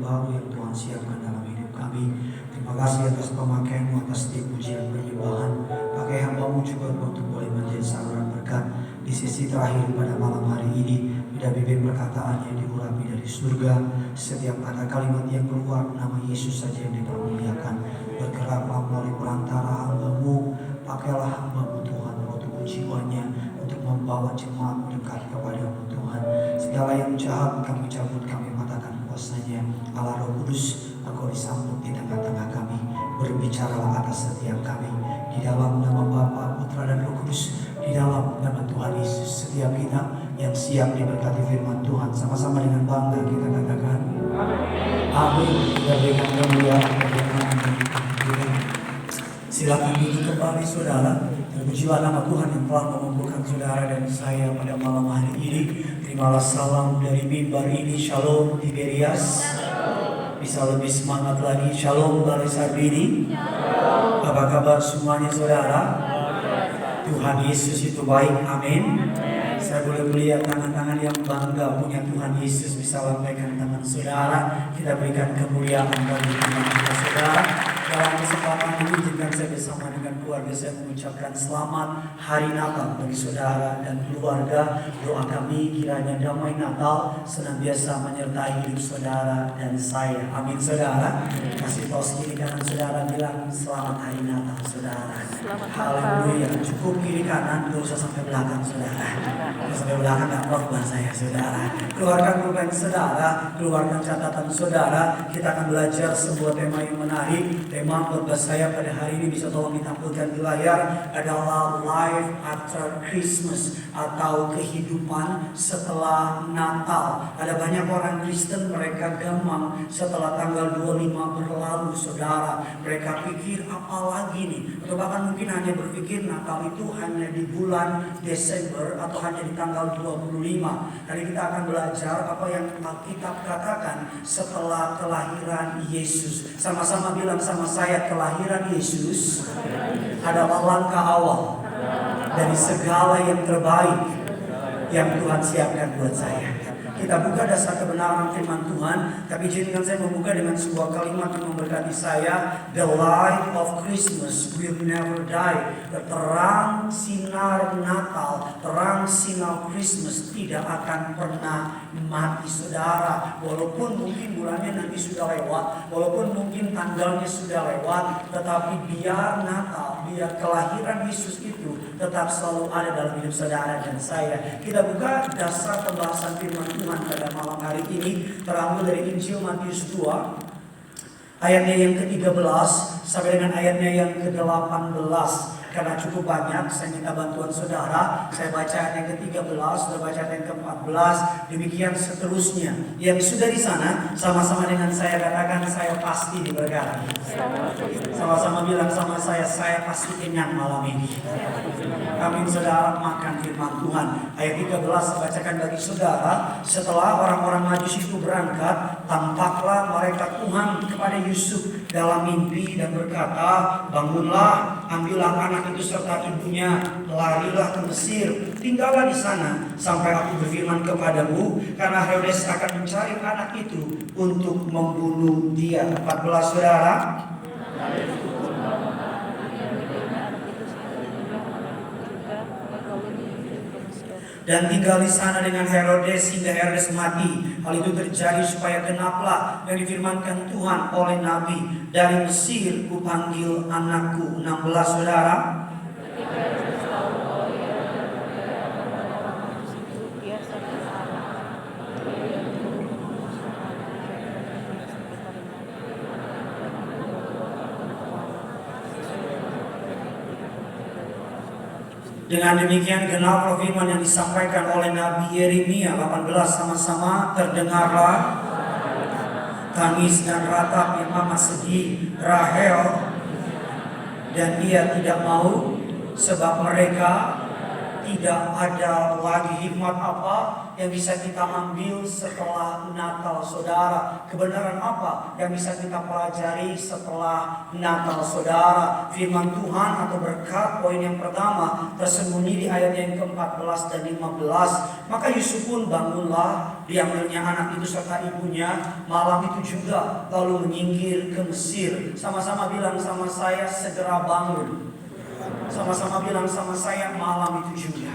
baru yang Tuhan siapkan dalam hidup kami. Terima kasih atas pemakaian-Mu, atas setiap pujian penyembahan. Pakai hamba-Mu juga untuk boleh menjadi saluran berkat di sisi terakhir pada malam hari ini. Bila bibir perkataan yang diurapi dari surga, setiap kata kalimat yang keluar nama Yesus saja yang dipermuliakan. Bergeraklah melalui perantara hamba-Mu, pakailah hamba-Mu Tuhan, roh tubuh jiwanya untuk membawa jemaat dekat kepada-Mu Tuhan. Segala yang jahat kami cabut, kami matakan kuasanya. Allah Roh Kudus, Engkau disambut di tengah-tengah kami. Berbicaralah atas setiap kami. Di dalam nama Bapa, Putra dan Roh Kudus, di dalam nama Tuhan Yesus, setiap kita yang siap diberkati firman Tuhan, sama-sama dengan bangga kita katakan amin. Kita berikan kemuliaan kepada Tuhan. Silakan duduk kembali saudara. Terpujilah nama Tuhan yang telah mengumpulkan saudara dan saya pada malam hari ini. Terimalah salam dari mimbar ini. Shalom Tiberias. Bisa lebih semangat lagi. Shalom Balai Sarbini. Apa kabar semuanya saudara? Tuhan Yesus itu baik. Amin. Saya boleh melihat tangan-tangan yang bangga punya Tuhan Yesus bisa lambaikan tangan saudara. Kita berikan kemuliaan bagi Tuhan kita saudara. Dalam kesempatan ini izinkan saya bersama dengan keluarga saya mengucapkan selamat Hari Natal bagi saudara dan keluarga. Doa kami kiranya damai Natal senantiasa menyertai hidup saudara dan saya. Amin saudara. Kasih tos kiri kanan saudara, bilang selamat Hari Natal saudara. Haleluya. Cukup kiri kanan, gak usah sampai belakang saudara. Sampai belakang gak apa-apa saya saudara. Keluarkan pulpen saudara, keluarkan catatan saudara. Kita akan belajar sebuah tema yang menarik. Tema khotbah saya pada hari ini bisa tolong ditampilkan di layar adalah Life After Christmas atau kehidupan setelah Natal. Ada banyak orang Kristen mereka gamang setelah tanggal 25 berlalu saudara. Mereka pikir apa lagi nih? Atau bahkan mungkin hanya berpikir Natal itu hanya di bulan Desember atau hanya di tanggal 25. Hari kita akan belajar apa yang Alkitab katakan setelah kelahiran Yesus. Sama-sama bilang sama saya, kelahiran Yesus adalah langkah awal dari segala yang terbaik yang Tuhan siapkan buat saya. Kita buka dasar kebenaran firman Tuhan, tapi izinkan saya membuka dengan sebuah kalimat yang memberkati saya. The light of Christmas will never die. Terang sinar Natal, terang sinar Christmas tidak akan pernah mati saudara. Walaupun mungkin bulannya nanti sudah lewat, walaupun mungkin tanggalnya sudah lewat, tetapi biar Natal, biar kelahiran Yesus itu tetap selalu ada dalam hidup saudara dan saya. Kita buka dasar pembahasan firman Tuhan pada malam hari ini terambil dari Injil Matius 2 ayatnya yang ke-13 sampai dengan ayatnya yang ke-18. Karena cukup banyak, saya minta bantuan saudara. Saya baca ayat yang ke-13, sudah baca ayat yang ke-14, demikian seterusnya. Yang sudah di sana, sama-sama dengan saya katakan, saya pasti diberkati. Sama-sama bilang sama saya pasti kenyang malam ini. Kami saudara makan firman Tuhan. Ayat 13 saya bacakan bagi saudara. Setelah orang-orang Majus itu berangkat, tampaklah mereka Tuhan kepada Yusuf dalam mimpi dan berkata, bangunlah, ambillah anak itu serta ibunya, larilah ke Mesir, tinggallah di sana sampai aku berfirman kepadamu, karena Herodes akan mencari anak itu untuk membunuh dia. 14 saudara. Dan tinggal di sana dengan Herodes hingga Herodes mati. Hal itu terjadi supaya genaplah yang difirmankan Tuhan oleh Nabi, dari Mesir kupanggil anakku. 16 saudara. Dengan demikian genap firman yang disampaikan oleh Nabi Yeremia 18, sama-sama terdengarlah tangis dan ratap yang amat sedih Rahel, dan ia tidak mau sebab mereka tidak ada lagi. Hikmat apa yang bisa kita ambil setelah Natal, saudara? Kebenaran apa yang bisa kita pelajari setelah Natal, saudara? Firman Tuhan atau berkat, poin yang pertama tersembunyi di ayat yang ke-14 dan 15. Maka Yusuf pun bangunlah, diambilnya anak itu serta ibunya malam itu juga, lalu menyingkir ke Mesir. Sama-sama bilang sama saya, segera bangun. Sama-sama bilang sama saya, malam itu juga.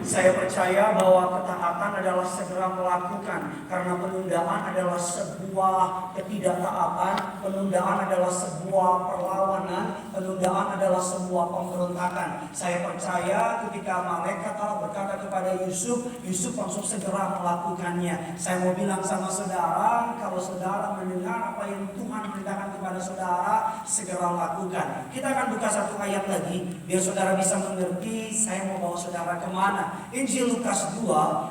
Saya percaya bahwa ketaatan adalah segera melakukan, karena penundaan adalah sebuah ketidaktaatan, penundaan adalah sebuah perlawanan, penundaan adalah sebuah pemberontakan. Saya percaya ketika malaikat Allah berkata kepada Yusuf, Yusuf langsung segera melakukannya. Saya mau bilang sama saudara, kalau saudara mendengar apa yang Tuhan perintahkan kepada saudara, segera lakukan. Kita akan buka satu ayat lagi, biar saudara bisa mengerti saya mau bawa saudara kemana. Injil Lukas 2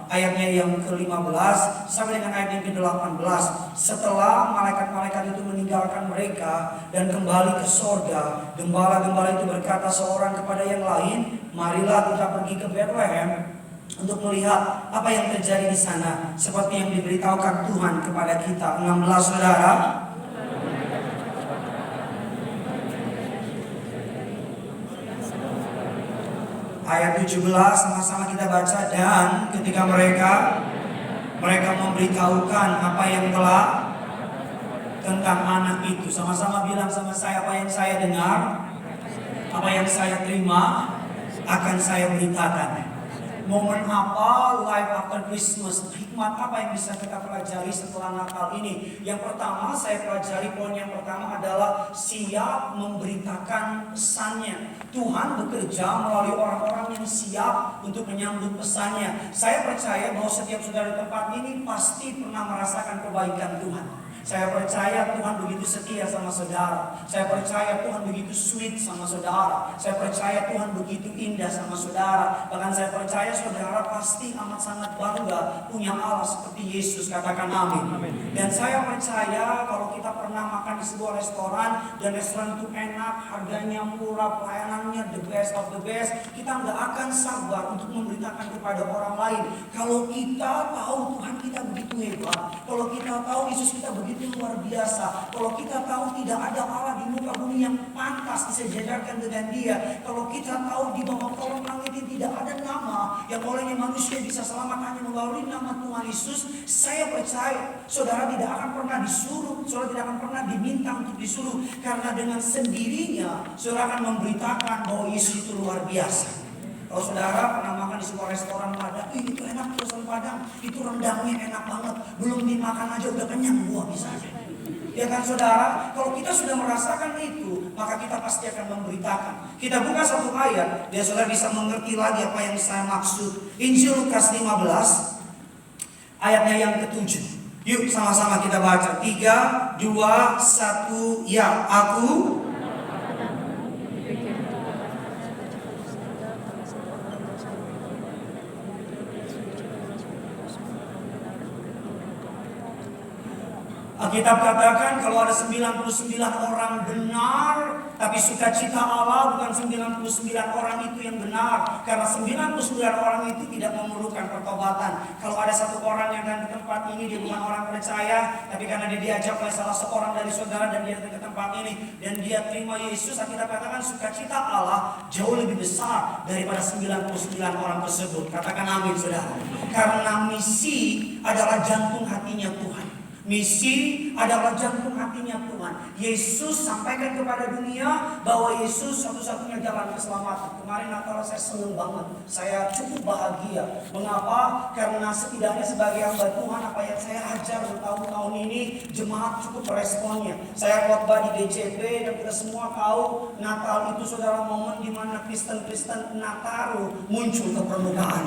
ayatnya yang ke-15 sampai dengan ayat yang ke-18. Setelah malaikat-malaikat itu meninggalkan mereka dan kembali ke sorga, gembala-gembala itu berkata seorang kepada yang lain, marilah kita pergi ke Bethlehem untuk melihat apa yang terjadi di sana, seperti yang diberitahukan Tuhan kepada kita. 16, saudara. Ayat 17 sama-sama kita baca. Dan ketika mereka memberitahukan apa yang telah tentang anak itu, sama-sama bilang sama saya, apa yang saya dengar, apa yang saya terima, akan saya beritakan. Momen apa life after Christmas? Hikmat apa yang bisa kita pelajari setelah Natal ini? Yang pertama saya pelajari, poin yang pertama adalah siap memberitakan pesannya. Tuhan bekerja melalui orang-orang yang siap untuk menyambut pesannya. Saya percaya bahwa setiap saudara di tempat ini pasti pernah merasakan kebaikan Tuhan. Saya percaya Tuhan begitu setia sama saudara. Saya percaya Tuhan begitu sweet sama saudara. Saya percaya Tuhan begitu indah sama saudara. Bahkan saya percaya saudara pasti amat sangat bangga punya Allah seperti Yesus. Katakan amin. Dan saya percaya kalau kita pernah makan di sebuah restoran dan restoran itu enak, harganya murah, pelayanannya the best of the best, kita nggak akan sabar untuk memberitakan kepada orang lain. Kalau kita tahu Tuhan kita begitu hebat, kalau kita tahu Yesus kita begitu luar biasa, kalau kita tahu tidak ada Allah di muka bumi yang pantas disejajarkan dengan Dia, kalau kita tahu di bawah kolong langit ini tidak ada nama yang olehnya manusia bisa selamat hanya melalui nama Tuhan Yesus, saya percaya saudara tidak akan pernah disuruh, saudara tidak akan pernah diminta untuk disuruh, karena dengan sendirinya saudara akan memberitakan bahwa Yesus itu luar biasa. Kalau saudara pernah makan di sebuah restoran Padang, itu enak restoran Padang, itu rendangnya enak banget, belum dimakan aja udah kenyang, buah bisa aja. Ya kan saudara, kalau kita sudah merasakan itu, maka kita pasti akan memberitakan. Kita buka satu ayat, biar saudara bisa mengerti lagi apa yang saya maksud. Injil Lukas 15, ayatnya yang ke-7. Yuk sama-sama kita baca. 3, 2, 1, ya. Aku Alkitab katakan kalau ada 99 orang benar, tapi sukacita Allah bukan 99 orang itu yang benar. Karena 99 orang itu tidak memerlukan pertobatan. Kalau ada satu orang yang datang ke tempat ini, dia bukan orang percaya, tapi karena dia diajak oleh salah seorang dari saudara dan dia datang ke tempat ini, dan dia terima Yesus, Alkitab katakan sukacita Allah jauh lebih besar daripada 99 orang tersebut. Katakan amin saudara. Karena misi adalah jantung hatinya Tuhan. Misi adalah jantung hatinya Tuhan. Yesus sampaikan kepada dunia bahwa Yesus satu-satunya jalan keselamatan. Kemarin Natal saya senang banget. Saya cukup bahagia. Mengapa? Karena setidaknya sebagai hamba Tuhan, apa yang saya ajar bertahun-tahun ini, jemaat cukup meresponnya. Saya khotbah di GCP dan kita semua tahu Natal itu saudara momen di mana Kristen-Kristen Nataru muncul ke permukaan.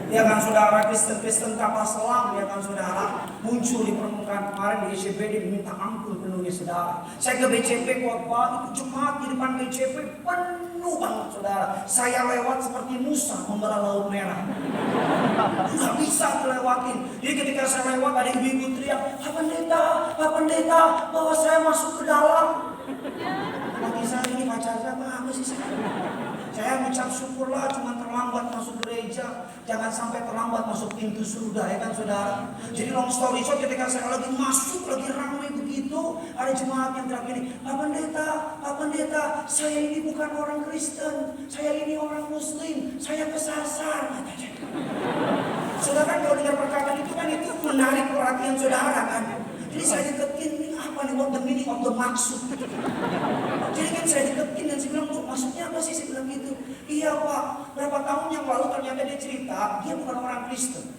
Ya kan saudara, Kristen-Kristen kapal selam, ya kan saudara, muncul di permukaan. Kemarin di GCP dia diminta ampun penuhnya saudara. Saya ke BCP khotbah, itu jemaat di depan BCP penuh banget saudara. Saya lewat seperti Musa membelah laut merah. Nggak bisa dilewatin. Jadi ketika saya lewat ada ibu-ibu teriak, Pak Pendeta, bawa saya masuk ke dalam. Bagi saya ini pacarnya apa sih saya? Saya mengucap syukurlah cuma terlambat masuk gereja, jangan sampai terlambat masuk pintu surga, ya kan saudara. Jadi long story short, ketika saya lagi masuk, lagi ramai begitu, ada jemaat yang teriak gini, Pak Pendeta, saya ini bukan orang Kristen, saya ini orang Muslim, saya kesasar. Saudara kan kalau dengar perkataan itu kan itu menarik perhatian saudara kan. Jadi saya deketin, ini apa nih, what the meaning of the maksud. Jadi kan saya deketin dan saya bilang, maksudnya apa sih? Saya bilang gitu. Iya Pak, berapa tahun yang lalu ternyata dia cerita, dia bukan orang Kristen.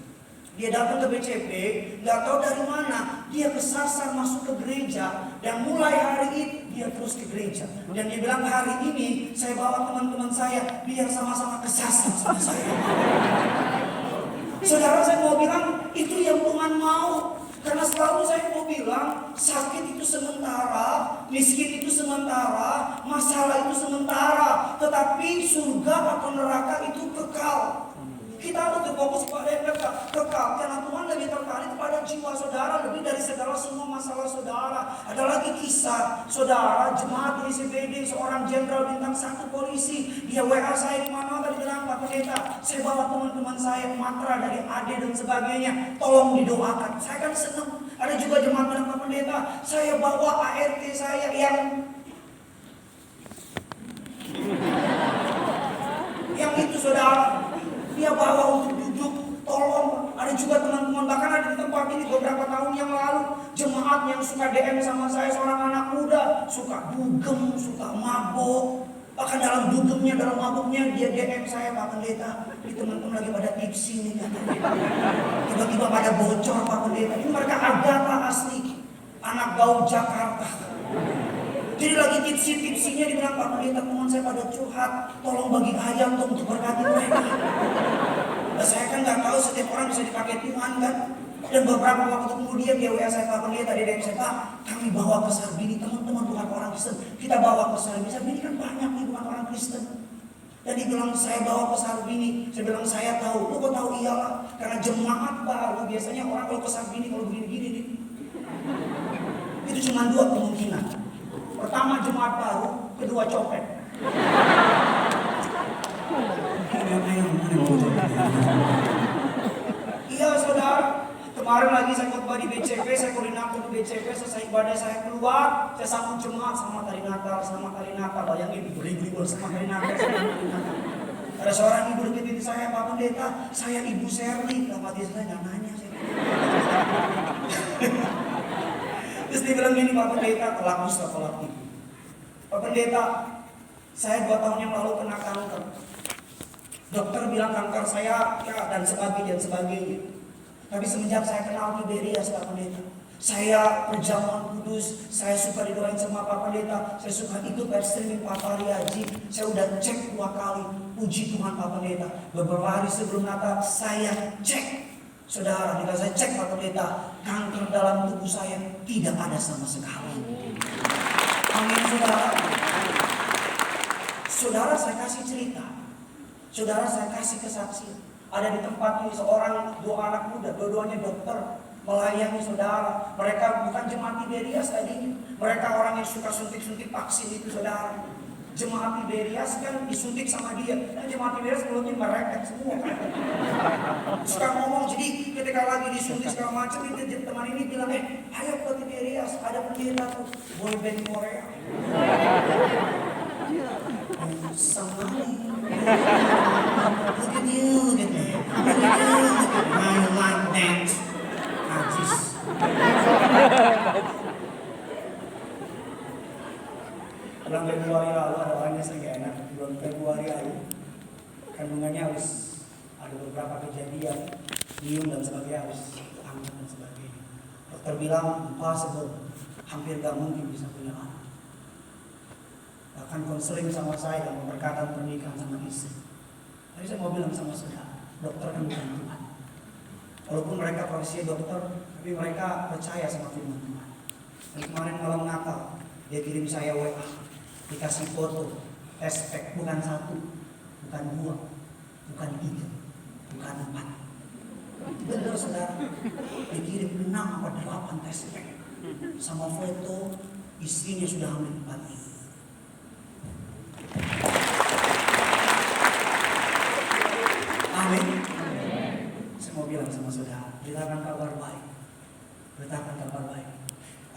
Dia datang ke BCP, nggak tahu dari mana, dia kesasar masuk ke gereja, dan mulai hari itu dia terus ke gereja. Dan dia bilang, hari ini saya bawa teman-teman saya, biar sama-sama kesasar sama saya. Saudara, saya mau bilang, itu yang Tuhan mau. Karena selalu saya mau bilang, sakit itu sementara, miskin itu sementara, masalah itu sementara. Tetapi surga atau neraka itu kekal. Kita harus berfokus pada yang kekal. Karena Tuhan lebih tertarik pada jiwa saudara, lebih dari segala semua masalah saudara. Ada lagi kisah saudara, jemaat di CBD, seorang jenderal bintang 1 polisi. Dia WA saya di mana tadi bilang, Pak Pendeta, saya bawa teman-teman saya Matra dari AD dan sebagainya, tolong didoakan. Saya kan senang. Ada juga jemaat bilang, Pak Pendeta, saya bawa ART saya yang itu saudara. Dia bawa untuk duduk, tolong. Ada juga teman-teman, bahkan ada di tempat ini beberapa tahun yang lalu, jemaat yang suka DM sama saya, seorang anak muda, suka dugem, suka mabok. Bahkan dalam dugemnya, dalam mabuknya, dia DM saya, Pak Pendeta, ini teman-teman lagi pada tipsi nih katanya. Tiba-tiba pada bocor, Pak Pendeta. Ini mereka agama asli, anak gaul Jakarta. Jadi lagi tipsi-tipsinya dibilang, Pak Pendeta, teman saya pada curhat, tolong bagi ayam untuk berkati mereka. Nah, saya kan nggak tahu setiap orang bisa dipakai Tuhan kan. Dan beberapa waktu kemudian dia WA saya, Pak Pendeta, dia saya, Pak, kami bawa ke Sarbini, teman-teman bukan orang Kristen, kita bawa ke Sarbini. Sarbini kan banyak nih bukan orang Kristen. Dan dia bilang, saya bawa ke Sarbini. Saya bilang, saya tahu. Lu kok tahu? Iyalah, karena jemaat baru biasanya orang kalau ke Sarbini kalau begini-gini nih. Itu cuma 2 kemungkinan. Pertama jemaat baru, kedua copet. Iya saudara, kemarin lagi saya khotbah di BCP, saya koordinator di BCP, selesai ibadah saya keluar, saya sambut jemaat sama tari Natal, bayangin beri-beri sama tari Natal. Ada seorang ibu deketin saya, Pak Pendeta, saya Ibu Serli, nama dia saya nggak nanya. Terus dia bilang gini, Pak Pendeta, kelak ibu. Pak Pendeta, saya 2 tahun yang lalu kena kanker. Dokter bilang kanker saya dan sebagainya. Tapi semenjak saya kenal Tiberias, Pak Pendeta, saya perjamuan kudus, saya suka didoain sama Pak Pendeta, saya suka ikut live streaming Pak Fahri Haji. Saya udah cek 2 kali, puji Tuhan Pak Pendeta. Beberapa hari sebelum Natal saya cek. Saudara, jika saya cek Pak Pendeta, kanker dalam tubuh saya tidak ada sama sekali. Amin saudara. Saudara, saya kasih cerita. Saudara, saya kasih kesaksian. Ada di tempat ini seorang 2 anak muda, dua-duanya dokter, melayani saudara. Mereka bukan jemaat Tiberias tadi. Mereka orang yang suka suntik-suntik vaksin itu saudara. Jemaat Tiberias kan disuntik sama dia. Dan jemaat Tiberias mulutnya mereket semua kan. Suka ngomong, jadi ketika lagi disuntik segala macam, itu teman ini bilang, ayo ke Tiberias, ada pendeta tuh, boyband Korea. Somebody, look at you, I like that. Najis. Bulan Februari lalu ada orangnya saya gak enak. Bulan Februari lalu kandungannya harus ada beberapa kejadian, nyium dan sebagainya, harus angkat dan sebagainya. Dokter bilang impossible, hampir gak mungkin bisa punya anak. Bahkan konseling sama saya dan memberkatan pernikahan sama istri. Tapi saya mau bilang sama saudara, dokter kan bukan Tuhan. Walaupun mereka profesi dokter, tapi mereka percaya sama firman Tuhan. Dan kemarin malam Natal, dia kirim saya WA, dikasih foto, test pack, bukan 1, bukan 2, bukan 3, bukan 4. Benar saudara, dikirim 6 atau 8 test pack, sama foto istrinya sudah hamil 4 ini.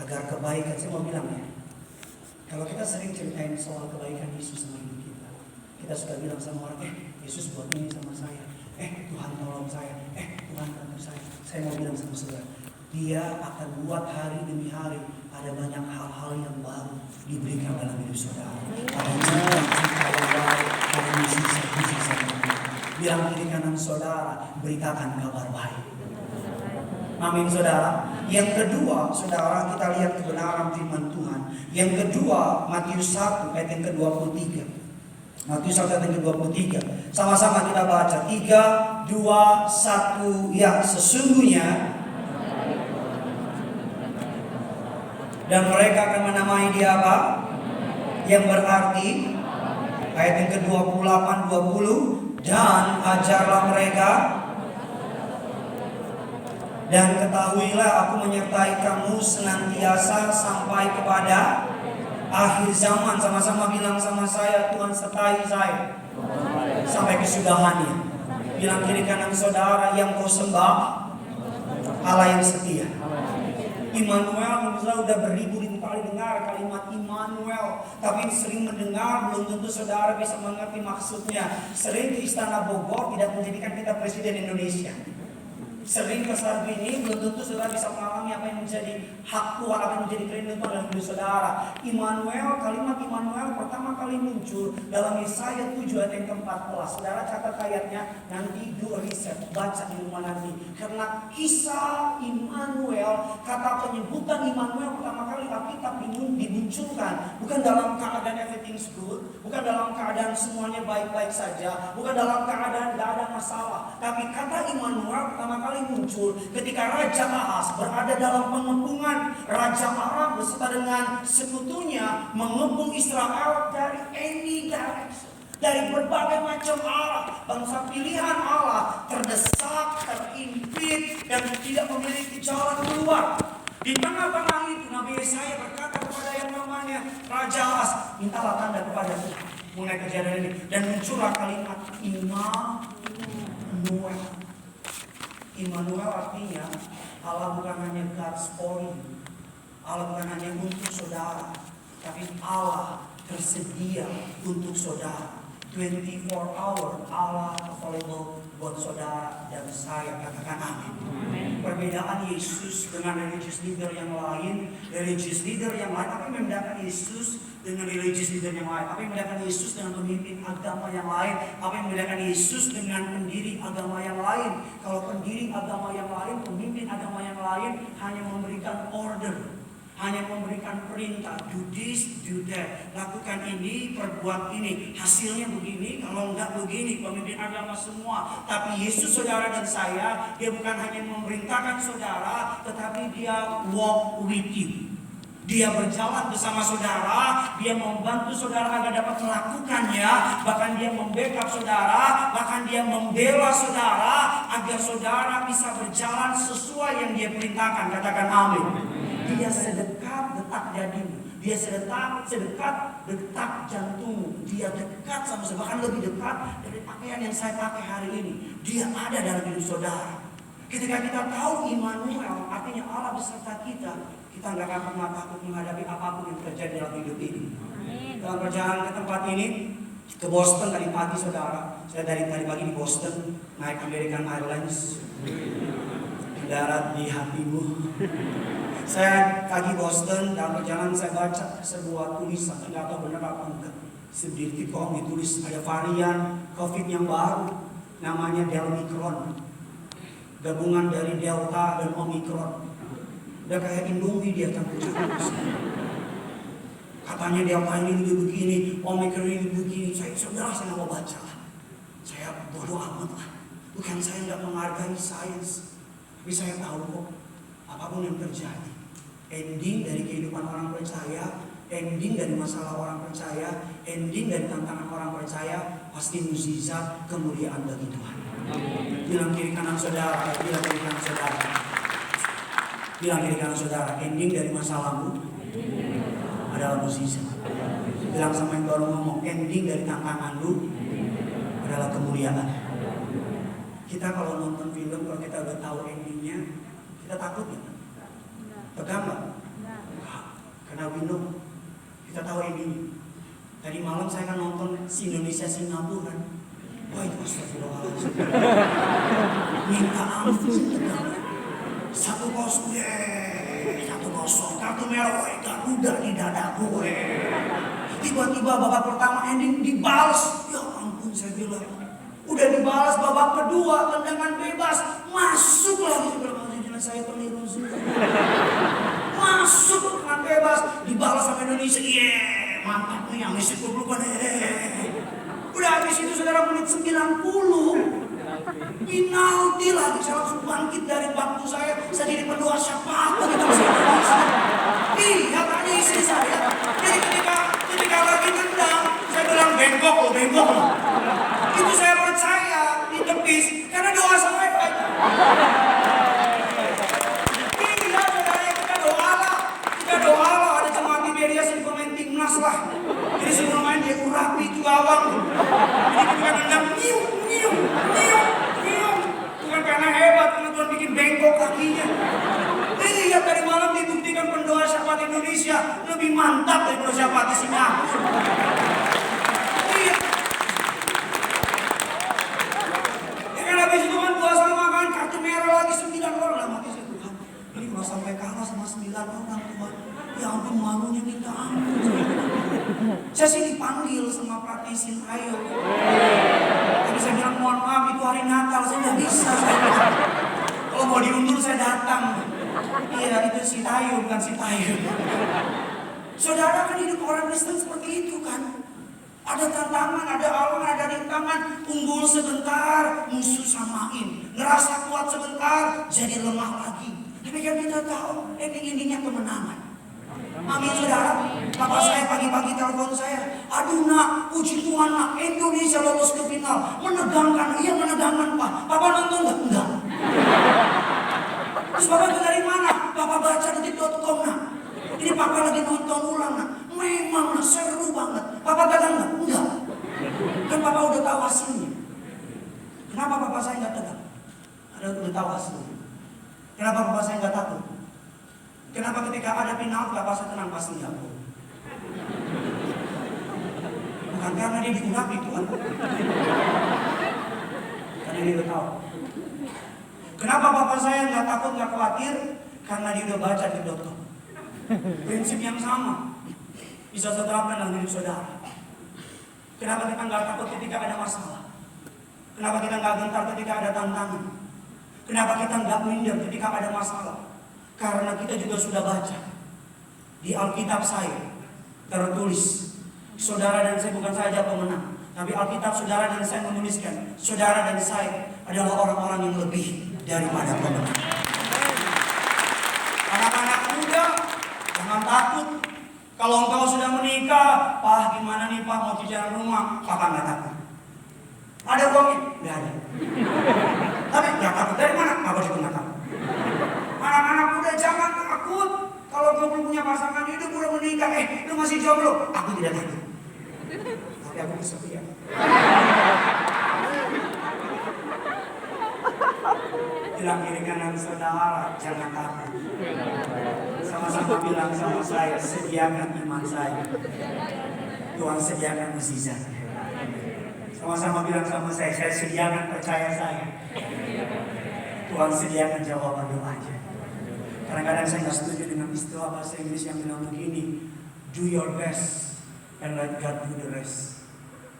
agar kebaikan, saya mau bilang ya, kalau kita sering ceritain soal kebaikan Yesus sama hidup kita, kita suka bilang sama orang, Yesus buat ini sama saya, Tuhan tolong saya, Tuhan bantu saya mau bilang sama saudara, Dia akan buat hari demi hari ada banyak hal-hal yang baru diberikan dalam hidup saudara. Ada cerita yang baru, ada misi-misi saudara. Bilang kiri kanan saudara, beritakan kabar baik. Amin saudara. Yang kedua, saudara, kita lihat kebenaran firman Tuhan. Yang kedua, Matius 1 ayat yang ke-23. Matius 1 ayat yang ke-23. Sama-sama kita baca. 3, 2, 1. Ya, sesungguhnya dan mereka akan menamai dia apa? Yang berarti ayat yang ke-28, 20. Dan ajarlah mereka dan ketahuilah aku menyertai kamu senantiasa sampai kepada akhir zaman. Sama-sama bilang sama saya, Tuhan sertai saya sampai kesudahannya. Bilang kiri kanan saudara, yang kau sembah Allah yang setia. Immanuel, misalnya udah beribu-ribu kali dengar kalimat Immanuel, tapi sering mendengar belum tentu saudara bisa mengerti maksudnya. Sering di Istana Bogor tidak menjadikan kita Presiden Indonesia. Sering ke Sarbini belum tentu saudara bisa mengalami apa yang menjadi hak Tuhan, apa yang menjadi kehidupan dalam hidup saudara. Immanuel, kalimat Immanuel pertama kali muncul dalam Yesaya 7 ayat yang ke-14. Saudara catat ayatnya, nanti do riset, baca di rumah nanti. Karena kisah Immanuel, kata penyebutan Immanuel pertama kali Alkitab dimunculkan bukan dalam keadaan everything's good, bukan dalam keadaan semuanya baik-baik saja, bukan dalam keadaan tidak ada masalah, tapi kata Immanuel pertama kali muncul ketika Raja Ahaz berada dalam pengepungan. Raja Aram beserta dengan sekutunya mengepung Israel dari any direction, dari berbagai macam arah. Bangsa pilihan Allah terdesak, terimpit, dan tidak memiliki jalan keluar. Di tengah-tengah itu Nabi Yesaya berkata kepada yang namanya Raja Ahaz, mintalah tanda kepada Tuhan mengenai kejadian ini, dan muncullah kalimat Immanuel. Immanuel artinya Allah bukan hanya God's for you, Allah bukan hanya untuk saudara, tapi Allah tersedia untuk saudara. 24 hour Allah available buat saudara dan saya. Katakan amin. Perbedaan Yesus dengan religious leader yang lain, apa yang membedakan Yesus dengan religious leader yang lain? Apa yang membedakan Yesus dengan pemimpin agama yang lain? Apa yang membedakan Yesus dengan pendiri agama yang lain? Kalau pendiri agama yang lain, pemimpin agama yang lain hanya memberikan order, hanya memberikan perintah, do this, do that, lakukan ini, perbuat ini, hasilnya begini, kalau enggak begini. Pemimpin agama semua. Tapi Yesus saudara dan saya, dia bukan hanya memerintahkan saudara, tetapi dia walk with you. Dia berjalan bersama saudara, dia membantu saudara agar dapat melakukannya, bahkan dia membackup saudara, bahkan dia membela saudara agar saudara bisa berjalan sesuai yang dia perintahkan. Katakan amin. Dia sedekat detak jadimu, dia sedekat detak jantungmu, dia dekat sama saudara, bahkan lebih dekat dari pakaian yang saya pakai hari ini. Dia ada dalam hidup saudara. Ketika kita tahu Immanuel, artinya Allah beserta kita, kita nggak akan pernah takut menghadapi apapun yang terjadi dalam hidup ini. Dalam perjalanan ke tempat ini, ke Boston tadi pagi saudara, saya dari tadi pagi di Boston, naik American Airlines, darat di hatimu. Saya pagi Boston, dalam perjalanan saya baca sebuah tulisan, nggak tahu benar apa enggak. Sedikit kok ditulis ada varian COVID yang baru, namanya Delmicron. Gabungan dari Delta dan Omicron. Udah kayak Indomie dia kan. Katanya Delta ini lebih begini, Omicron ini begini. Saya mau baca. Saya bodoh amat lah. Bukan saya nggak menghargai sains, tapi saya tahu kok apapun yang terjadi, ending dari kehidupan orang percaya, ending dari masalah orang percaya, ending dari tantangan orang percaya, pasti mukjizat kemuliaan bagi Tuhan. Bilang kiri kanan saudara, bilang kiri kanan saudara. Bilang kiri kanan saudara, ending dari masalahmu adalah mukjizat. Bilang sama yang baru ngomong, ending dari tantanganmu adalah kemuliaan. Kita kalau nonton film, kalau kita udah tahu endingnya, kita takut ya? Tegang nggak? Karena we know, kita tahu ini. Tadi malam saya kan nonton si Indonesia Singapura kan. Wah itu astagfirullahaladzim. Minta ampun. 1-0 1-0. Kartu merah, Garuda di dadaku. Tiba-tiba babak pertama ending dibalas. Ya ampun saya bilang. Udah dibalas babak kedua, tendangan bebas. Masuk lagi. Saya keliru sih. Masuk dengan bebas. Dibalas sama Indonesia. Mantap nih yang isi kublukan. Udah habis itu saudara menit 90. Penalti lagi. Saya langsung bangkit dari bangku saya. Saya jadi pendoa siapa aku di bangsa Indonesia. Iya tadi istri saya. Jadi ketika lagi tendang, saya bilang bengkok loh. Itu saya percaya ditepis karena doa saya. Iya saudara, kita doa lah. Ada jemaat di media sini pemain timnas lah. Jadi sebelum main dia urapi itu gawang. Jadi kita nendang niu. Bukan karena hebat, karena Tuhan bikin bengkok kakinya. Lihat tadi malam dibuktikan pendoa syafaat Indonesia lebih mantap daripada syafaat di Singapura. Iya. Ya kan habis itu kan 2-2 kan kartu merah lagi 9 orang lah mati saya Tuhan. Ini kalau sampai kalah sama 9 orang Tuhan. Ya ampun malunya minta ampun. Saya sih dipanggil sama pelatih Sintayong. Tapi saya bilang mohon maaf itu hari Natal saya nggak bisa. Kalau mau diundur saya datang. Iya itu Sintayong bukan Sintayong. Saudara kan hidup orang Kristen seperti itu kan. Ada tantangan, ada alangan, ada rintangan. Unggul sebentar, musuh samain. Ngerasa kuat sebentar, jadi lemah lagi. Tapi kan kita tahu ending-endingnya kemenangan. Amin saudara. Papa saya pagi-pagi telepon saya. Aduh nak, puji Tuhan nak, Indonesia lolos ke final. Menegangkan, iya menegangkan Pak. Papa nonton nggak? Enggak. Terus Papa itu dari mana? Papa baca detik.com nak. Ini Papa lagi nonton ulang nak. Memang nak, seru banget. Papa tegang nggak? Enggak. Kan Papa udah tahu hasilnya. Kenapa Papa saya nggak tegang? Udah tahu hasilnya. Kenapa Papa saya nggak takut? Kenapa ketika ada penalti Papa saya tenang pasti jatuh? Bukan karena dia diurapi Tuhan. Karena dia udah tahu. Kenapa Papa saya nggak takut, nggak khawatir? Karena dia udah baca di dokter. Prinsip yang sama bisa terapkan dalam hidup saudara. Kenapa kita nggak takut ketika ada masalah? Kenapa kita nggak gentar ketika ada tantangan? Kenapa kita nggak minder ketika ada masalah? Karena kita juga sudah baca di Alkitab saya tertulis, saudara dan saya bukan saja pemenang, tapi Alkitab saudara dan saya menuliskan, saudara dan saya adalah orang-orang yang lebih daripada pemenang. Anak-anak muda, jangan takut. Kalau engkau sudah menikah, Pak gimana nih Pak mau cicilan rumah? Papa nggak takut. Ada uangnya? Nggak ada. Tapi nggak takut dari mana? Papa juga nggak takut. Anak-anak muda jangan takut. Kalau kau belum punya pasangan hidup, udah menikah, lu masih jomblo. Aku tidak takut. Tapi aku kesepian. Bilang kiri kanan saudara, jangan takut. Sama-sama bilang sama saya, sediakan iman saya. Tuhan sediakan mukjizat. Sama-sama bilang sama saya sediakan percaya saya. Tuhan sediakan jawaban doanya. Kadang-kadang saya nggak setuju dengan istilah bahasa Inggris yang bilang begini, do your best and let God do the rest.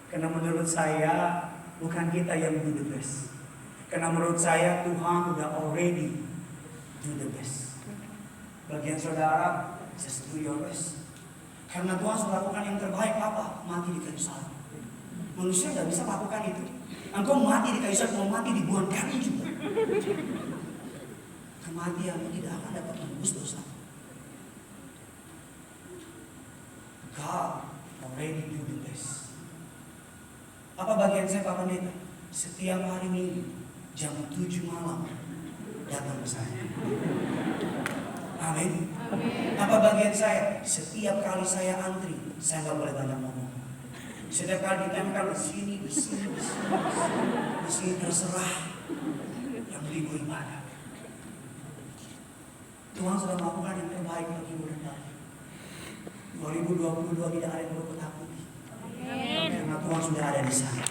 Karena menurut saya bukan kita yang do the best. Karena menurut saya Tuhan udah already do the best. Bagian saudara, just do your best. Karena Tuhan sudah lakukan yang terbaik apa? Mati di kayu salib. Manusia nggak bisa lakukan itu. Engkau mati di kayu salib, mau mati di buang kayu juga. Kematian tidak akan dapat menembus dosa. God already do the best. Apa bagian saya Pak Pendeta? Setiap hari Minggu jam 7 malam datang ke saya. Amin. Apa bagian saya? Setiap kali saya antri, saya nggak boleh banyak ngomong. Setiap kali ditempel di sini terserah. Yang penting gue ibadah. Tuhan sudah melakukan yang terbaik bagi murid-murid. 2022 tidak ada yang perlu takuti. Karena Tuhan sudah ada di sana.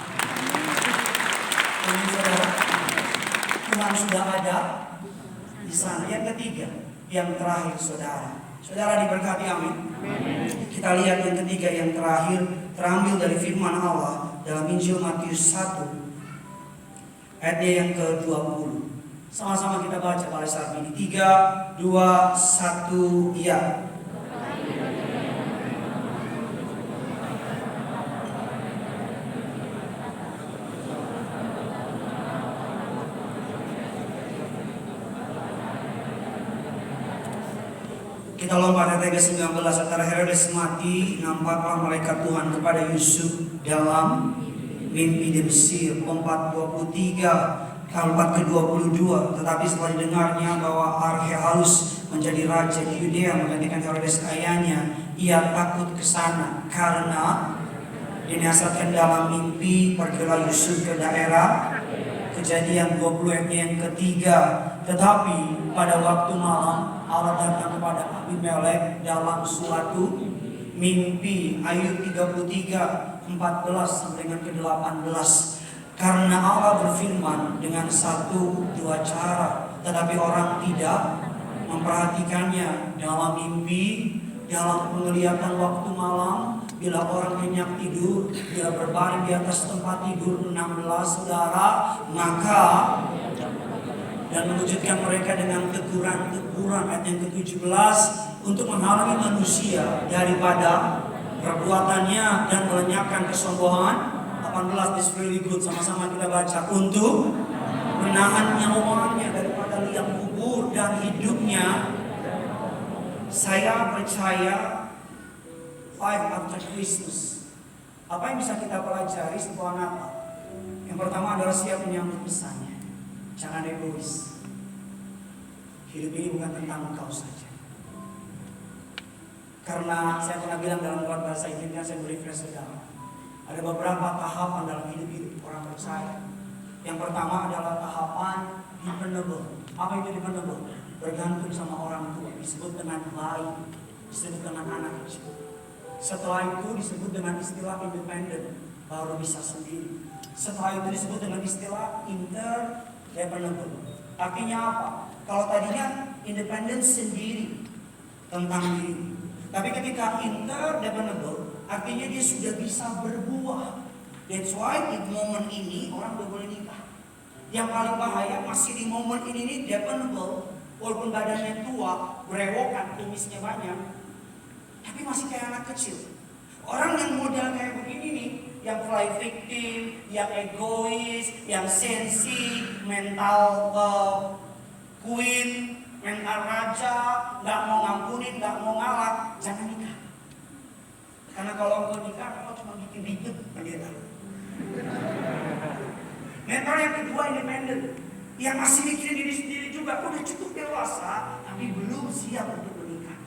Saudara, Tuhan sudah ada di sana. Yang ketiga, yang terakhir saudara. Saudara diberkati, amin. Kita lihat yang ketiga, yang terakhir, terambil dari firman Allah dalam Injil Matius 1 ayatnya yang ke-20. Sama-sama kita baca pada saat ini. 3, 2, 1, ya. Kita lompat ayat ke-19. Setelah Herodes mati, nampaklah malaikat Tuhan kepada Yusuf dalam mimpi di Mesir. 4:23. Kalimat ke-22, tetapi setelah didengarnya bahwa Archelaus menjadi raja di Yudea menggantikan Herodes ayahnya, ia takut ke sana karena dinasihatkan dalam mimpi, pergilah Yusuf ke daerah. Kejadian 20 ayat yang ketiga. Tetapi pada waktu malam Allah datang kepada Abimelek dalam suatu mimpi. Ayub 33 14 sampai dengan ke-18. Karena Allah berfirman dengan 1-2 cara, tetapi orang tidak memperhatikannya. Dalam mimpi, dalam penglihatan waktu malam, bila orang nyenyak tidur, bila berbaring di atas tempat tidur. 16 saudara, maka dan mewujudkan mereka dengan teguran ayat yang ke-17 untuk menghalangi manusia daripada perbuatannya dan melenyapkan kesombongan. 18 is really good, sama-sama kita baca. Untuk menahan nyawanya daripada liang kubur dan hidupnya. Saya percaya 5 after Christmas, apa yang bisa kita pelajari setelah Natal? Yang pertama adalah siap menyambut pesannya. Jangan egois. Hidup ini bukan tentang engkau saja. Karena saya pernah bilang dalam bahasa Inggris, saya berefresh saudara, ada beberapa tahapan dalam hidup orang percaya. Yang pertama adalah tahapan dependable. Apa itu dependable? Bergantung sama orang tua. Disebut dengan bayi, disebut dengan anak kecil. Setelah itu disebut dengan istilah independen, baru bisa sendiri. Setelah itu disebut dengan istilah interdependable. Artinya apa? Kalau tadinya independen sendiri tentang diri, tapi ketika interdependable, artinya dia sudah bisa berbuah. That's why di momen ini orang udah boleh nikah. Yang paling bahaya masih di momen ini dependable, walaupun badannya tua, berewokan, kumisnya banyak, tapi masih kayak anak kecil. Orang yang model kayak begini nih, yang fly victim, yang egois, yang sensi, mental queen, mental raja, nggak mau ngampunin, nggak mau ngalah, jangan nikah. Karena kalau engkau nikah, engkau cuma bikin ribet, pendeta. Mental yang kedua independen, yang masih mikirin diri sendiri juga, udah cukup dewasa, tapi belum siap untuk menikah.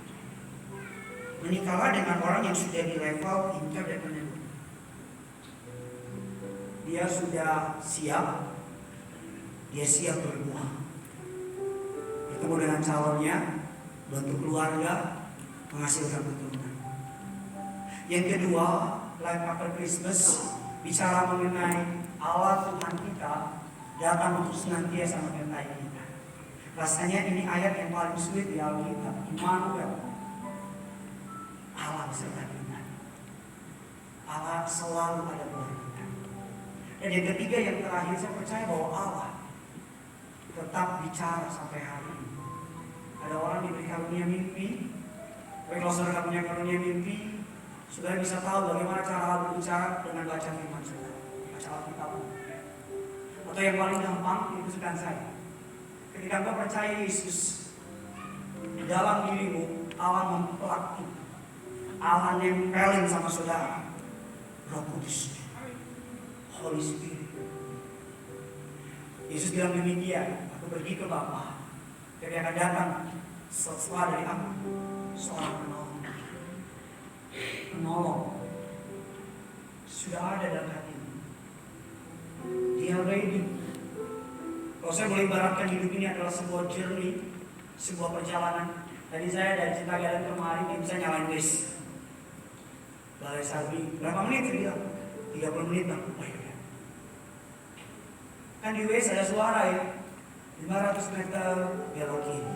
Menikahlah dengan orang yang sudah di level interdependent. Dia sudah siap, dia siap berbuah. Ketemu dengan calonnya, bentuk keluarga, menghasilkan keturunan. Yang kedua, Life After Christmas bicara mengenai Allah Tuhan kita datang untuk senantiasa menyertai kita. Rasanya ini ayat yang paling sulit di Alkitab. Immanuel, Allah beserta kita. Allah selalu ada buat kita. Dan yang ketiga, yang terakhir, saya percaya bahwa Allah tetap bicara sampai hari ini. Ada orang diberi karunia mimpi. Kalau saudara punya karunia mimpi, saudara bisa tahu bagaimana cara Allah berbicara dengan baca firman saudara, baca Alkitab. Atau yang paling gampang, itu sedang saya. Ketika engkau percaya Yesus, di dalam dirimu Allah mempelak itu, Allah nempelin sama saudara, Roh Kudus, Holy Spirit. Yesus bilang demikian, aku pergi ke Bapa, dia akan datang setelah dari aku, seorang penolong sudah ada dalam hatimu. Dia ready. Kalau saya boleh ibaratkan hidup ini adalah sebuah journey, sebuah perjalanan. Tadi saya dari Citagalan kemarin, dia bisa nyalain bus. Balai Salbi, berapa menit saya bilang? 30 menit bang. Oh iya. Kan di WS ada suara ya, 500 meter belok kiri.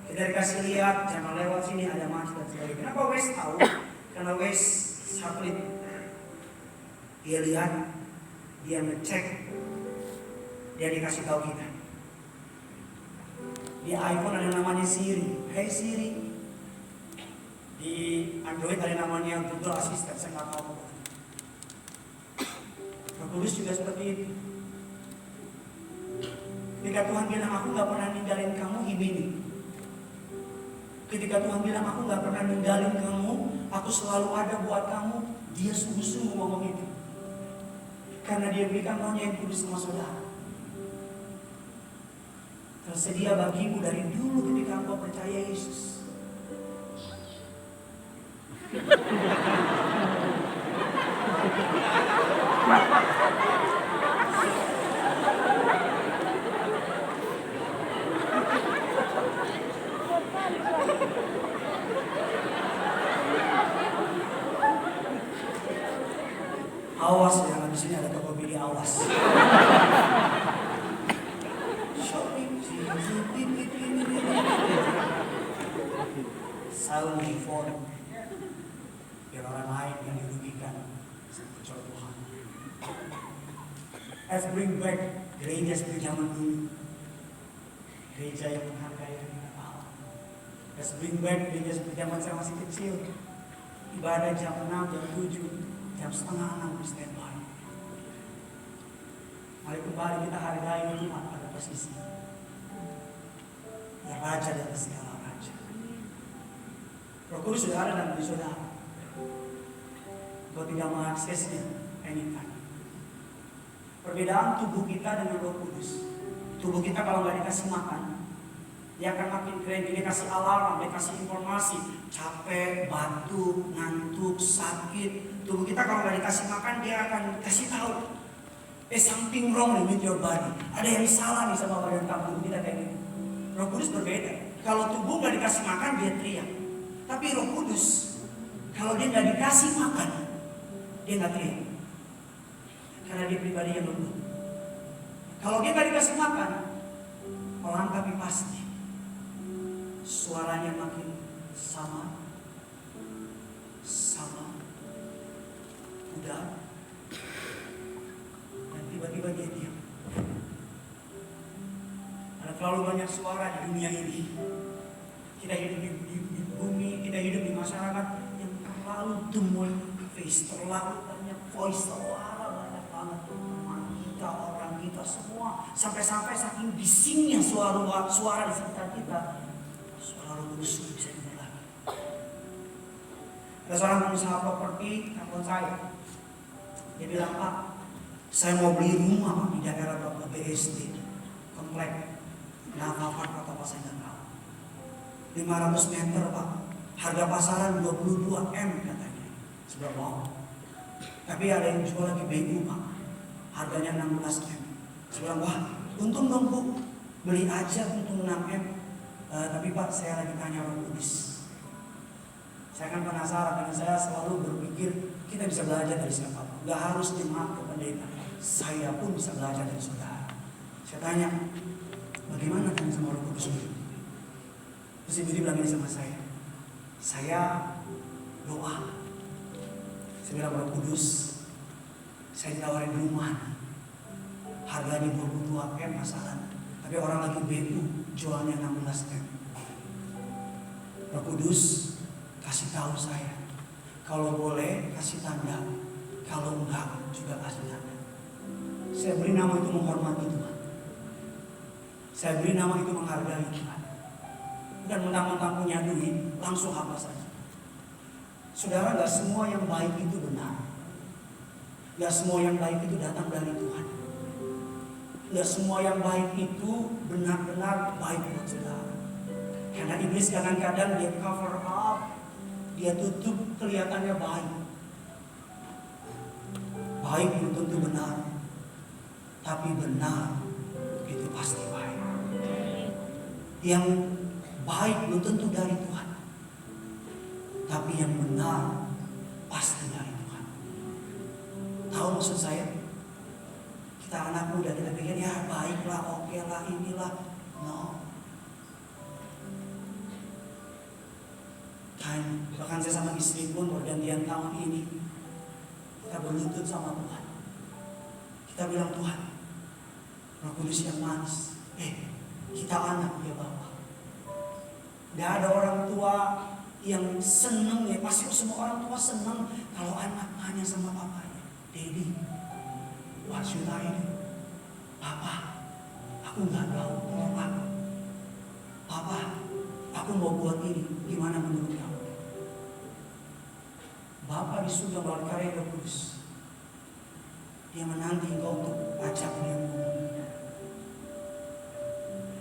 Kita dikasih lihat, jangan lewat sini ada macet dan sebagainya. Kenapa WS tahu? Karena WS satelit. Dia lihat, dia ngecek, dia dikasih tahu kita. Di iPhone ada namanya Siri. Hey Siri. Di Android ada namanya Google Assistant. Saya nggak tahu. Roh Kudus juga seperti itu. Ketika Tuhan bilang aku nggak pernah ninggalin kamu, ini. Ketika Tuhan bilang aku nggak pernah ninggalin kamu, aku selalu ada buat kamu. Dia sungguh-sungguh ngomong itu. Karena dia berikan Rohnya yang kudus sama saudara. Tersedia bagimu dari dulu ketika engkau percaya Yesus. Awas ya, di sini ada Tokopedia, awas. Sound phone. Biar orang lain yang dirugikan. Kecuali Tuhan. Let's bring back gereja seperti zaman dulu. Gereja yang menghargai dan kita tahu. Let's bring back gereja seperti zaman saya masih kecil. Ibadah jam 6, jam 7, jam setengah 6 di standby. Mari kembali kita hargai Tuhan pada posisi. Ya Raja dan segala Raja. Roh Kudus sudah ada dalam diri saudara. Kau tidak mengaksesnya anytime. Perbedaan tubuh kita dengan Roh Kudus. Tubuh kita kalau nggak dikasih makan, dia akan makin keren. Dia kasih alarm, dia kasih informasi, capek, batuk, ngantuk, sakit. Tubuh kita kalau nggak dikasih makan, dia akan kasih tahu, something wrong with your body. Ada yang salah nih sama badan kamu. Tidak kayak gitu. Roh Kudus berbeda. Kalau tubuh nggak dikasih makan, dia teriak. Tapi Roh Kudus, kalau dia nggak dikasih makan, dia nggak teriak. Karena dia pribadi yang lembut. Kalau dia nggak dikasih makan, pelan tapi pasti, suaranya makin sama, udah, dan tiba-tiba dia diam. Ada terlalu banyak suara di dunia ini. Kita hidup di bumi, kita hidup di masyarakat yang terlalu demon face, terlalu banyak voice, terlalu banyak banget teman kita, orang kita semua, sampai-sampai saking bisingnya suara di sekitar kita, suara Roh Kudus bisa dengar lagi. Ada seorang pengusaha properti telepon saya, dia bilang, Pak, saya mau beli rumah di daerah BSD komplek, nama apa saya nggak tahu. 500 meter Pak, harga pasaran 22 M katanya. Seberapa mau? Tapi ada yang jual lagi BU Pak, harganya 16 M. Seberapa? Wah, untung dong Bu, beli aja untung 6 M. Tapi Pak, saya lagi tanya Roh Kudus. Saya kan penasaran karena saya selalu berpikir kita bisa belajar dari siapa. Gak harus jemaat ke pendeta, saya pun bisa belajar dari saudara. Saya tanya, bagaimana tanya sama Roh Kudus itu? Terus Ibu bilang ini sama saya doa. Saya bilang, Roh Kudus, saya ditawarin rumah, harganya 22 M masalah, tapi orang lagi BU jualnya 16 M. Roh Kudus, kasih tahu saya, kalau boleh kasih tanda, kalau enggak juga kasih tanda. Saya beri nama itu menghormati Tuhan. Saya beri nama itu menghargai Tuhan. Dan mentang-mentang punya duit, langsung apa saja. Saudara, gak semua yang baik itu benar. Gak semua yang baik itu datang dari Tuhan. Gak semua yang baik itu benar-benar baik buat saudara. Karena iblis kadang-kadang dia cover up, dia tutup kelihatannya baik. Baik belum tentu benar, tapi benar itu pasti baik. Yang baik belum tentu dari Tuhan, tapi yang benar pasti dari Tuhan. Tahu maksud saya? Kita anak muda, kita pikir ya baiklah, oke lah, inilah. No. Bahkan saya sama istri pun pergantian tahun ini, kita berlutut sama Tuhan. Kita bilang, Tuhan, Roh Kudus yang manis, kita anak ya Bapak. Gak ada orang tua yang seneng ya, pasti semua orang tua seneng kalau anak nanya sama papanya, Daddy, what should I do? Papa, aku gak tahu mau apa. Papa, aku mau buat ini, gimana menurut kamu? Bapak di surga melalui karya Roh Kudus, dia menanti engkau untuk ajak dia ngomong.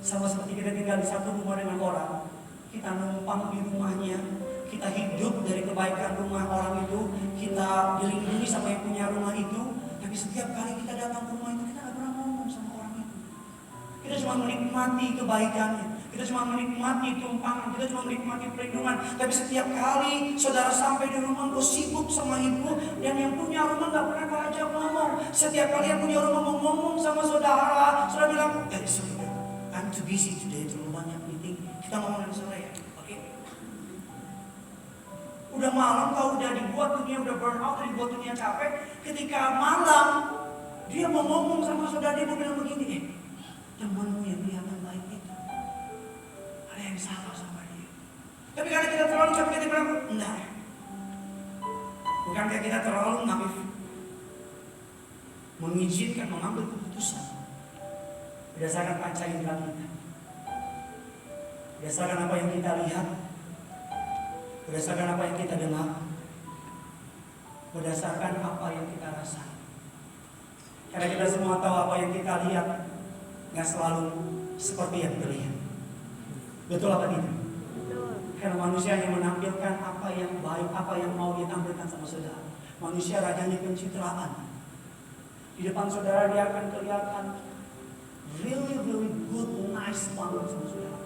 Sama seperti kita tinggal di satu rumah dengan orang, kita numpang di rumahnya, kita hidup dari kebaikan rumah orang itu, kita dilindungi sama yang punya rumah itu, tapi setiap kali kita datang ke rumah itu, kita gak pernah ngomong sama orang itu. Kita cuma menikmati kebaikannya, kita cuma menikmati tumpangan, kita cuma menikmati perlindungan. Tapi setiap kali saudara sampai di rumah, kau sibuk sama ibu, dan yang punya rumah gak pernah kau ajak ngomong. Setiap kali yang punya rumah mau ngomong sama saudara, saudara bilang, sorry, I'm too busy today, terlalu banyak meeting. Kita ngomong dengan saudara ya, oke? Udah malam, kau udah dibuat dunia, udah burn out, udah dibuat dunia capek. Ketika malam, dia mau ngomong sama saudara, dia mau bilang begini, temanmu yang kelihatan baik itu, ada yang salah sama dia. Tapi karena kita terlalu capek, kita bilang, enggak. Bukankah kita terlalu naif, mengizinkan mengambil keputusan berdasarkan panca indera kita, berdasarkan apa yang kita lihat, berdasarkan apa yang kita dengar, berdasarkan apa yang kita rasa. Karena kita semua tahu apa yang kita lihat gak selalu seperti yang terlihat. Betul apa tidak? Karena manusia yang menampilkan apa yang baik, apa yang mau ditampilkan sama saudara. Manusia rajanya pencitraan. Di depan saudara dia akan kelihatan really good, nice banget sama saudara.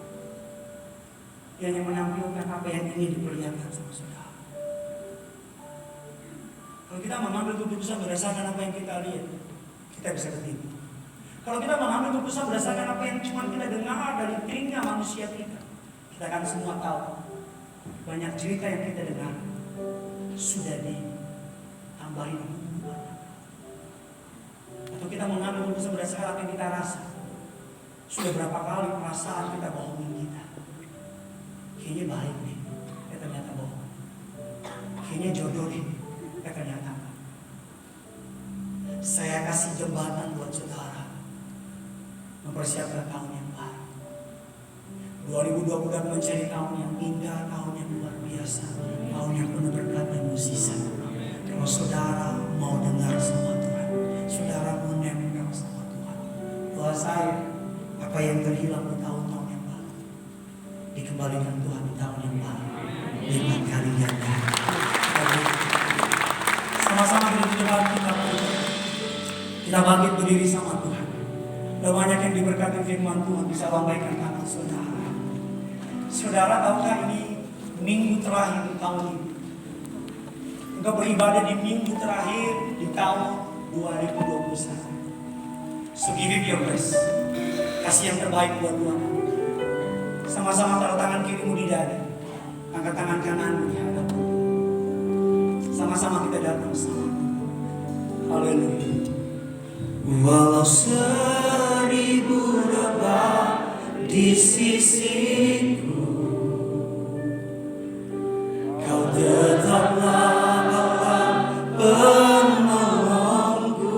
Dia yang menampilkan apa yang ingin diperlihatkan sama saudara. Kalau kita mengambil keputusan berdasarkan apa yang kita lihat, kita bisa ketipu. Kalau kita mengambil keputusan berdasarkan apa yang cuma kita dengar dari telinga manusia kita akan semua tahu banyak cerita yang kita dengar sudah ditambahin hubungan. Atau kita mengambil keputusan berdasarkan apa yang kita rasa. Sudah berapa kali perasaan kita bohongin kita. Kayaknya baik nih, ternyata bohong. Kayaknya jodoh nih, ternyata enggak. Saya kasih jembatan buat saudara mempersiapkan tahun yang baru. 2020 menjadi tahun yang indah, tahun yang luar biasa, tahun yang penuh berkat dan mukjizat. Kalau saudara mau dengar sama Tuhan, saudara mau nempel sama Tuhan, doa saya, apa yang terhilang di tahun-tahun yang baru dikembalikan Tuhan di tahun yang baru 5 kali ganda. Sama-sama kita bangkit berdiri sama Tuhan. Dan banyak yang diberkati firman Tuhan bisa lambaikan tangan saudara. Saudara tahukah ini minggu terakhir di tahun ini? Engkau beribadah di minggu terakhir di tahun 2021. So give it your best. Kasih yang terbaik buat Tuhan. Sama-sama taruh tangan kirimu di dada, angkat tangan kananmu di hadapan. Sama-sama kita datang sama. Haleluya. Walau 1000 lebah di sisiku, Kau tetaplah Allah penolongku.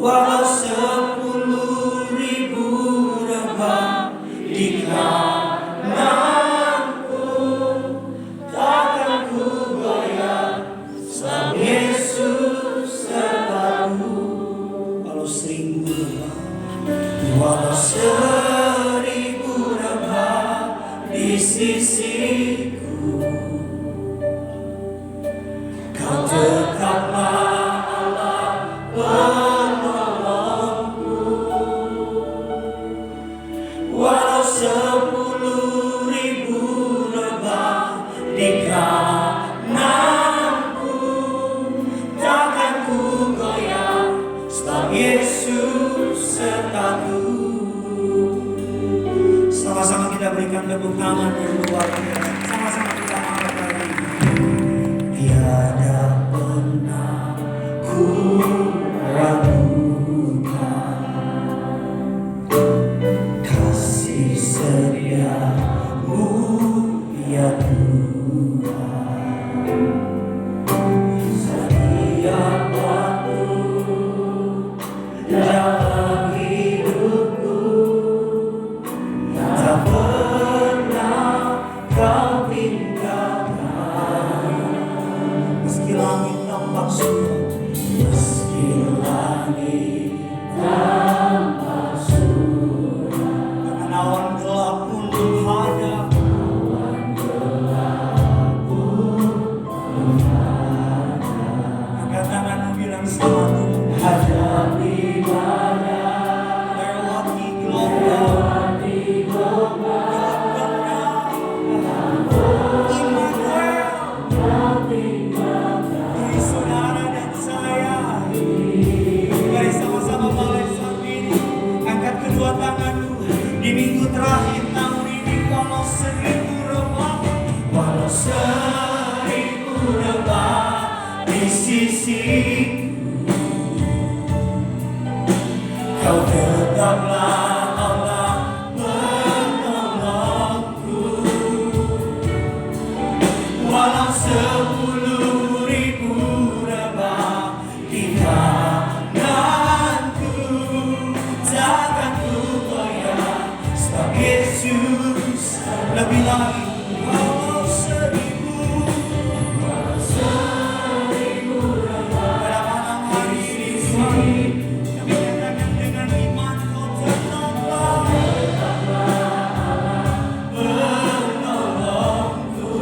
Walau 10.000 lebah di kananku, takkan ku goyah sebab Yesus sertaku. Walau 1000 lebah, walau 1000 lebah di sisiku, Kau tetaplah Allah penolongku. Walau 10.000 lebah di kananku, berikan tepuk tangan yang luar biasa. Sama-sama kita angkat lagi. Tiada pernah ku ragukan kasih setiamu ya Tuhan. Setiap waktu dalam hidupku tak pernah kau tinggalkan. Meski langit nampak suram, meski langit nampak suram, dengan awan gelap pun menghadap, angkat tanganmu bilang sama Tuhan. Hadapi badai, lewati gelombang, bagi saudara dan saya. Mari sama-sama balik saat ini. Angkat kedua tanganmu. Di minggu terakhir tahun ini, walau seribu rebah di sisiku, kau tetaplah Allah penolongku. Walau 10.000 rebah di kananku, takkan ku goyah, sebab Yesus lebih lagi. Walau 1000 rebah pada malam hari ini, kami katakan dengan iman, kau tetaplah penolongku.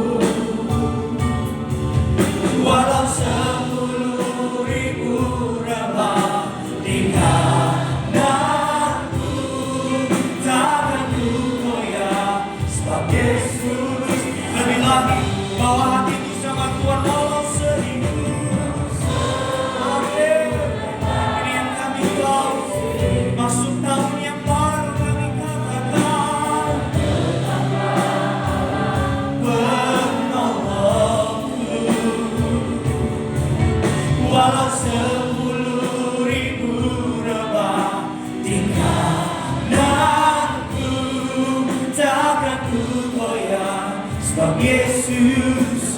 Walau 10.000 rebah di kananku, takkan ku goyah, sebab Yesus lebih lagi. Bawa hatiku sama Tuhan. Walau 1000. Amin. Ini yang kami tahu. Masuk tahun yang baru, kami katakan penolongku. Walau 10.000 rebah di kananku, takkan ku goyah, sebab Yesus.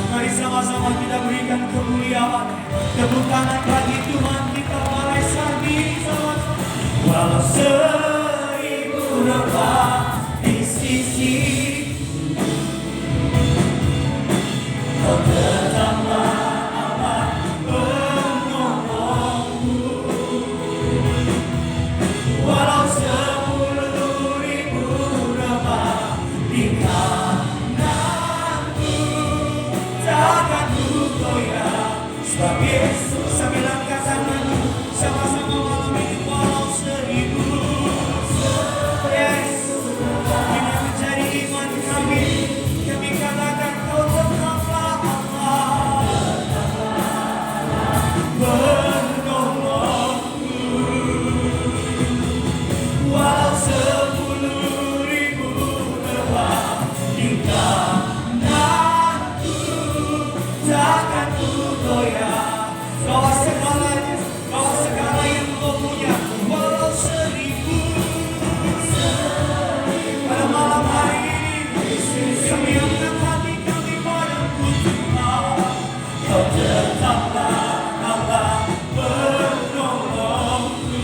Mari sama-sama kita berikan kemuliaan, tepuk tangan bagi Tuhan kita pada saat ini sama-sama. Walau 1000 rebah di sisiku, kau tetaplah Allah penolongku. Walau 10.000 rebah di kananku, takkan ku goyah, sebab Yesus. Sambil angkat tanganmu sama-sama malam ini. Walau 1000. Yes, ini menjadi iman kami. Kami katakan kau tetaplah Allah penolongku. Walau 10.000 rebah di kananku, takkan ku goyah. Bawa segalanya, bawa segala yang kau punya. Walau 1000. Pada malam hari ini, kami angkat hati kami padamu Tuhan. Kau tetaplah Allah penolongku.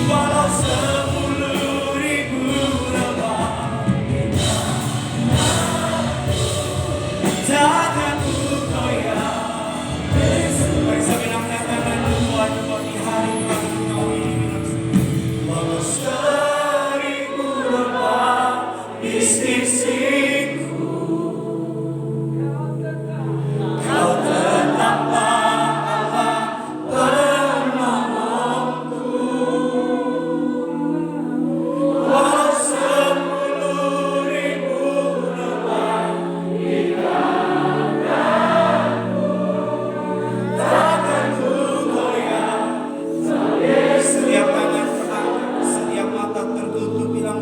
Walau 10.000 rebah, takkan ku goyah. Mari sambil angkat tanganmu buat di hari kau ini. Walau 1000 rebah di sisiku, kau tetaplah Allah penolongku. Walau 10.000 rebah di kananku, takkan ku goyah. Setiap tangan terangkat, setiap mata tertutup, bilang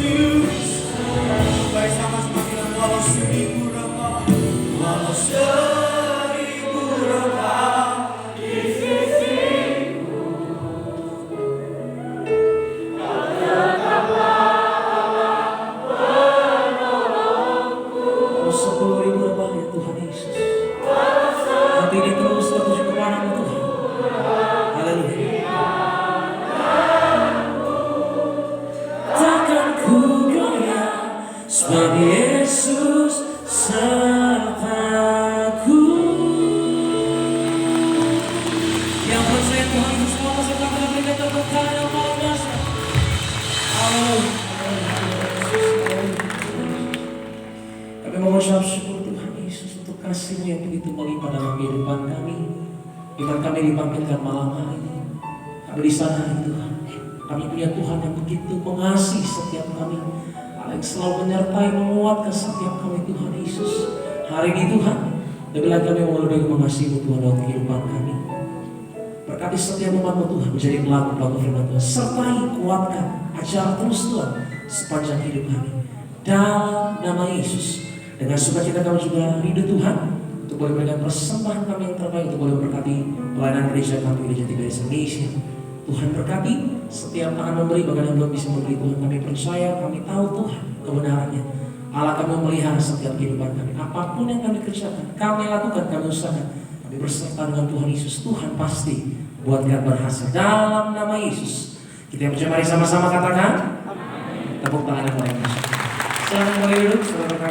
Yesus. Baik sama-sama bilang walau seribu rambut, walau seribu rambut di sisiku, walau 10.000 rambut ya Tuhan Yesus. Hati ini terus tertuju kepadamu Tuhan. Haleluya. Takkan ku goyah sebab Yesus sertaku. Yang percaya Tuhan Yesus semua serta berikan tepuk tangan yang luar biasa. Haleluya. Kami mengucap syukur Tuhan Yesus untuk kasih-Mu yang begitu melimpah dalam kehidupan kami. Iman kami dipanggilkan malam hari ini. Kami di sana Tuhan. Kami punya Tuhan yang begitu mengasihi setiap kami, yang selalu menyertai, menguatkan setiap kami Tuhan Yesus. Hari ini Tuhan, lebih lagi kami mau lebih mengasihi Tuhan dalam kehidupan kami. Berkati setiap umat-Mu Tuhan menjadi pelaku-pelaku firman Tuhan. Sertai, kuatkan, ajar terus Tuhan sepanjang hidup kami. Dalam nama Yesus, dengan sukacita kami juga rindu Tuhan untuk boleh memberikan persembahan kami yang terbaik untuk boleh memberkati pelayanan gereja kami, Gereja TBS Indonesia. Tuhan berkati setiap tangan memberi, bahkan yang belum bisa memberi Tuhan. Kami percaya, kami tahu Tuhan kebenarannya. Allah kami memelihara setiap kehidupan kami. Apapun yang kami kerjakan, kami lakukan, kami usahakan. Kami berserta dengan Tuhan Yesus. Tuhan pasti buat kami berhasil. Dalam nama Yesus. Kita yang mari sama-sama katakan. Tepuk tangan yang paling besar. Selamat kembali duduk, saudara kasih.